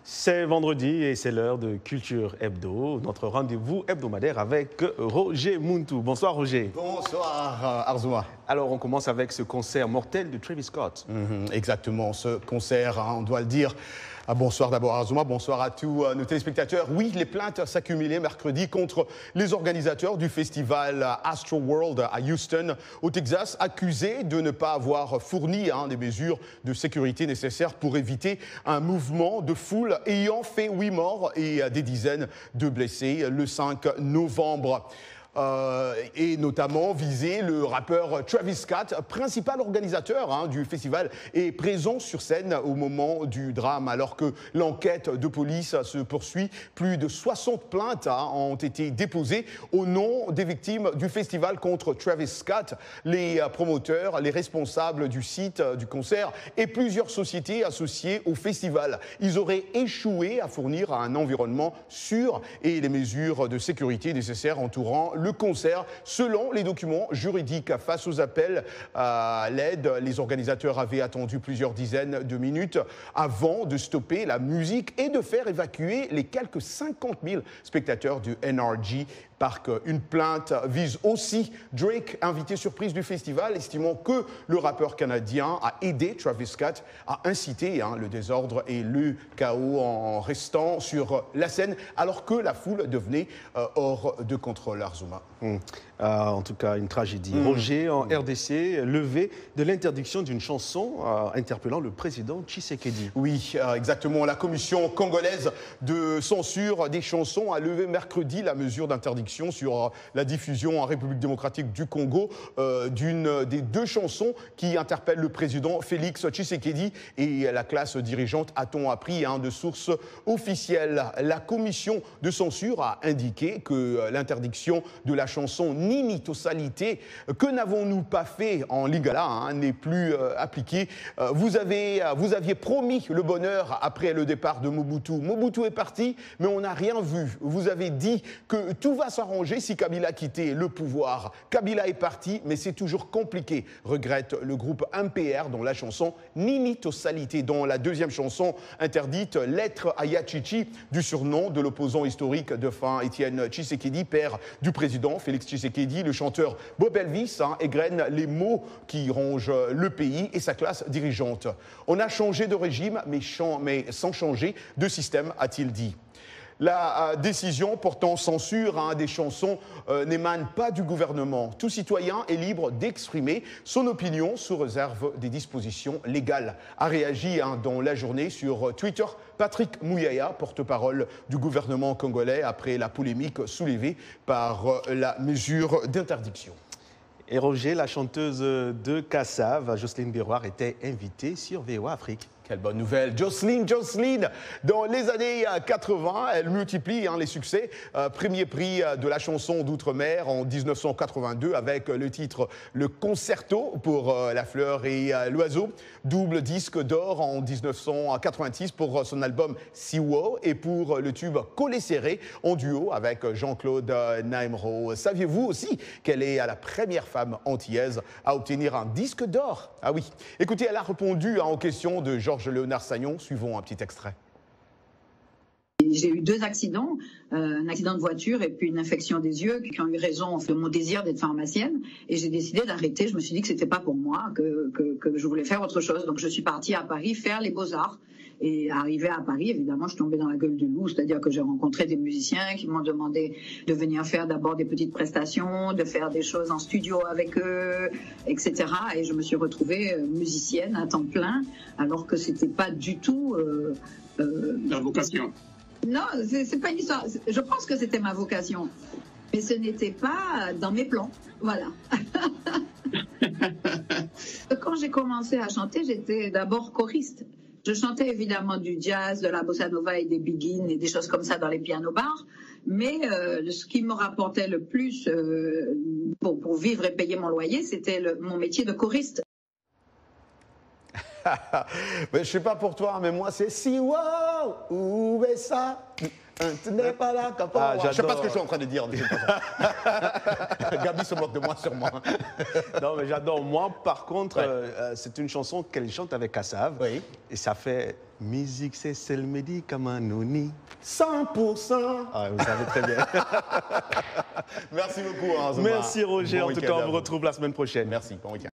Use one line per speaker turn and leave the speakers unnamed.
C'est vendredi et c'est l'heure de Culture Hebdo, notre rendez-vous hebdomadaire avec Roger Muntu. Bonsoir Roger.
Bonsoir Arzouma.
Alors on commence avec ce concert mortel de Travis Scott.
Exactement, ce concert, on doit le dire. Bonsoir d'abord Arzouma, bonsoir à tous nos téléspectateurs. Oui, les plaintes s'accumulaient mercredi contre les organisateurs du festival Astroworld à Houston, au Texas, accusés de ne pas avoir fourni des mesures de sécurité nécessaires pour éviter un mouvement de foule ayant fait 8 morts et des dizaines de blessés le 5 novembre. Et notamment viser le rappeur Travis Scott, principal organisateur du festival, est présent sur scène au moment du drame. Alors que l'enquête de police se poursuit, plus de 60 plaintes ont été déposées au nom des victimes du festival contre Travis Scott. Les promoteurs, les responsables du site du concert et plusieurs sociétés associées au festival. Ils auraient échoué à fournir un environnement sûr et les mesures de sécurité nécessaires entourant le concert. Selon les documents juridiques, face aux appels à l'aide, les organisateurs avaient attendu plusieurs dizaines de minutes avant de stopper la musique et de faire évacuer les quelques 50 000 spectateurs du NRG Park. Une plainte vise aussi Drake, invité surprise du festival, estimant que le rappeur canadien a aidé Travis Scott à inciter le désordre et le chaos en restant sur la scène alors que la foule devenait hors de contrôle. Arzouma.
En tout cas, une tragédie. Roger, en RDC, levé de l'interdiction d'une chanson interpellant le président Tshisekedi.
Oui, exactement. La commission congolaise de censure des chansons a levé mercredi la mesure d'interdiction sur la diffusion en République démocratique du Congo d'une des 2 chansons qui interpellent le président Félix Tshisekedi et la classe dirigeante, a-t-on appris de sources officielles. La commission de censure a indiqué que l'interdiction de la chanson Nini Tosalité, que n'avons-nous pas fait en Lingala, n'est plus appliquée. Vous aviez promis le bonheur après le départ de Mobutu. Mobutu est parti, mais on n'a rien vu. Vous avez dit que tout va s'arranger si Kabila quittait le pouvoir. Kabila est parti, mais c'est toujours compliqué, regrette le groupe MPR dans la chanson Nini Tosalité, dont la 2e chanson interdite, Lettre à Yachichi, du surnom de l'opposant historique de fin Étienne Tshisekedi, père du président Félix Tshisekedi. Le chanteur Bob Elvis égrène les mots qui rongent le pays et sa classe dirigeante. On a changé de régime, mais sans changer de système, a-t-il dit. La décision portant censure des chansons n'émane pas du gouvernement. Tout citoyen est libre d'exprimer son opinion sous réserve des dispositions légales. A réagi dans la journée sur Twitter Patrick Mouyaya, porte-parole du gouvernement congolais, après la polémique soulevée par la mesure d'interdiction.
Et Roger, la chanteuse de Kassav, Jocelyne Biroir, était invitée sur VOA Afrique.
Quelle bonne nouvelle. Jocelyne, dans les années 80, elle multiplie les succès. Premier prix de la chanson d'outre-mer en 1982 avec le titre Le Concerto pour la fleur et l'oiseau. Double disque d'or en 1986 pour son album Siwo et pour le tube Collé serré en duo avec Jean-Claude Naimro. Saviez-vous aussi qu'elle est la première femme antillaise à obtenir un disque d'or? Ah oui. Écoutez, elle a répondu aux questions de Georges-Léonard Sagnon. Suivons un petit extrait.
J'ai eu 2 accidents, un accident de voiture et puis une infection des yeux qui ont eu raison de mon désir d'être pharmacienne. Et j'ai décidé d'arrêter. Je me suis dit que c'était pas pour moi, que je voulais faire autre chose. Donc je suis partie à Paris faire les Beaux-Arts. Et arrivée à Paris, évidemment, je suis tombée dans la gueule du loup, c'est-à-dire que j'ai rencontré des musiciens qui m'ont demandé de venir faire d'abord des petites prestations, de faire des choses en studio avec eux, etc. Et je me suis retrouvée musicienne à temps plein, alors que c'était pas du tout
la vocation.
Non, c'est pas une histoire. Je pense que c'était ma vocation, mais ce n'était pas dans mes plans. Voilà. Quand j'ai commencé à chanter, j'étais d'abord choriste. Je chantais évidemment du jazz, de la bossa nova et des biguines et des choses comme ça dans les pianos-bars. Mais ce qui me rapportait le plus pour vivre et payer mon loyer, c'était mon métier de choriste.
Je ne sais pas pour toi, mais moi, c'est si wow, où est ça? Tu n'es pas là, je ne sais pas ce que je suis en train de dire. Gabi se moque de moi, sûrement.
Non, mais j'adore. Moi, par contre, c'est une chanson qu'elle chante avec Kassav.
Oui.
Et ça fait Musique, c'est le médicament noni.
100%.
Ah, vous savez très bien.
Merci beaucoup, Azuma.
Merci, Roger.
Bon
En tout
week-end
cas,
à
on vous
vous.
retrouve la semaine prochaine.
Merci, bon week-end.